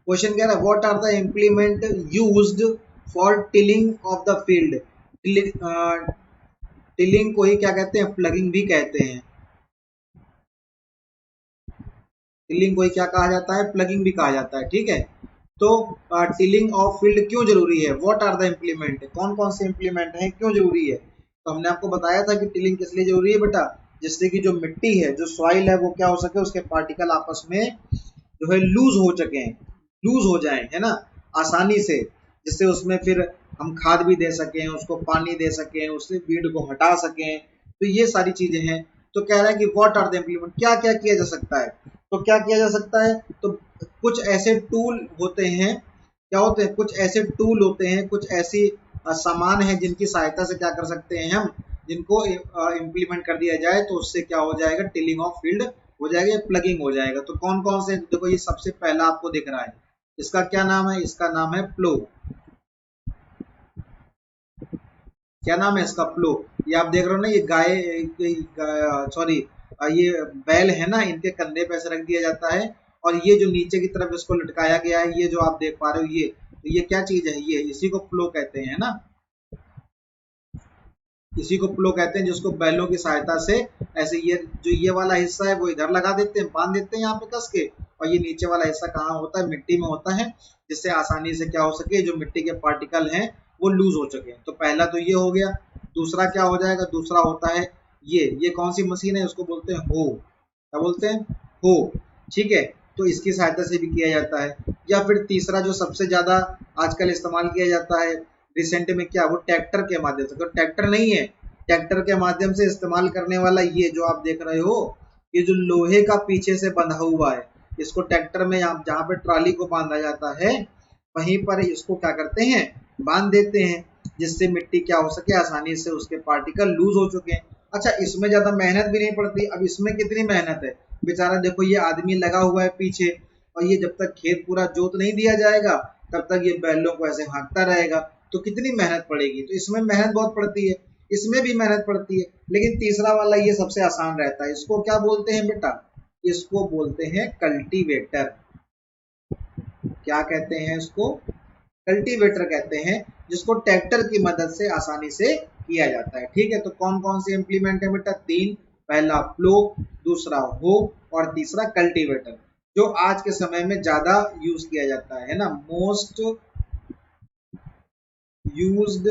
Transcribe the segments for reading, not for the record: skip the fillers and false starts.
Question कह रहा है what are the implement used for tilling of the field. Tilling को ही क्या कहते हैं, प्लगिंग भी कहते हैं। टिलिंग को ही क्या कहा जाता है, प्लगिंग भी कहा जाता है। ठीक है, तो टिलिंग ऑफ फील्ड क्यों जरूरी है, व्हाट आर द इम्प्लीमेंट, कौन कौन से इम्प्लीमेंट हैं, क्यों जरूरी है। तो हमने आपको बताया था कि टिलिंग किस लिए जरूरी है बेटा, जिससे कि जो मिट्टी है, जो सॉइल है, वो क्या हो सके, उसके पार्टिकल आपस में जो है लूज हो सके, लूज हो जाए, है ना, आसानी से, जिससे उसमें फिर हम खाद भी दे सकें, उसको पानी दे सकें, उससे वीड को हटा सकें। तो ये सारी चीजें हैं। तो कह रहा है कि व्हाट आर द इम्प्लीमेंट, क्या क्या किया जा सकता है। तो क्या किया जा सकता है, तो कुछ ऐसे टूल होते हैं, क्या होते हैं, कुछ ऐसे टूल होते हैं, कुछ ऐसी सामान है जिनकी सहायता से क्या कर सकते हैं हम, जिनको इम्प्लीमेंट कर दिया जाए तो उससे क्या हो जाएगा, टिलिंग ऑफ फील्ड हो जाएगा, प्लगिंग हो जाएगा। तो कौन कौन से, देखो ये सबसे पहला आपको दिख रहा है, इसका क्या नाम है, इसका नाम है प्लो। क्या नाम है इसका, प्लो। ये आप देख रहे हो ना, ये सॉरी, ये बैल है ना, इनके कंधे पे ऐसे रख दिया जाता है, और ये जो नीचे की तरफ इसको लटकाया गया है, ये जो आप देख पा रहे हो, ये तो ये क्या चीज है, ये इसी को प्लो कहते हैं ना, इसी को प्लो कहते हैं, जिसको बैलों की सहायता से ऐसे ये जो ये वाला हिस्सा है वो इधर लगा देते हैं, बांध देते हैं यहाँ पे कस के, और ये नीचे वाला हिस्सा कहाँ होता है, मिट्टी में होता है, जिससे आसानी से क्या हो सके, जो मिट्टी के पार्टिकल हैं वो लूज हो सके। तो पहला तो ये हो गया। दूसरा क्या हो जाएगा, दूसरा होता है ये कौन सी मशीन है, उसको बोलते हैं हो, क्या बोलते हैं, हो। ठीक है, तो इसकी सहायता से भी किया जाता है। या फिर तीसरा जो सबसे ज्यादा आजकल इस्तेमाल किया जाता है रिसेंट में, क्या, वो ट्रैक्टर के माध्यम से। तो ट्रैक्टर नहीं है, ट्रैक्टर के माध्यम से इस्तेमाल करने वाला ये जो आप देख रहे हो, ये जो लोहे का पीछे से बंधा हुआ है, इसको ट्रैक्टर में जहाँ पे ट्राली को बांधा जाता है, वहीं पर इसको क्या करते हैं, बांध देते हैं, जिससे मिट्टी क्या हो सके, आसानी से उसके पार्टिकल लूज हो चुके हैं। अच्छा, इसमें ज्यादा मेहनत भी नहीं पड़ती। अब इसमें कितनी मेहनत है, बेचारा देखो ये आदमी लगा हुआ है पीछे, और ये जब तक खेत पूरा जोत नहीं दिया जाएगा तब तक ये बैलों को ऐसे हाँकता रहेगा, तो कितनी मेहनत पड़ेगी। तो इसमें मेहनत बहुत पड़ती है, इसमें भी मेहनत पड़ती है। लेकिन तीसरा वाला ये सबसे आसान रहता है। इसको क्या बोलते हैं बेटा, इसको बोलते हैं कल्टीवेटर। क्या कहते हैं इसको, कल्टीवेटर कहते हैं, जिसको ट्रैक्टर की मदद से आसानी से किया जाता है। ठीक है, तो कौन कौन से इंप्लीमेंट है बेटा, तीन। पहला प्लो, दूसरा हो, और तीसरा कल्टीवेटर, जो आज के समय में ज्यादा यूज किया जाता है ना, मोस्ट यूज्ड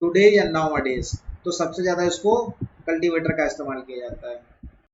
टुडे या नाउ अडेज। तो सबसे ज्यादा इसको कल्टीवेटर का इस्तेमाल किया जाता है।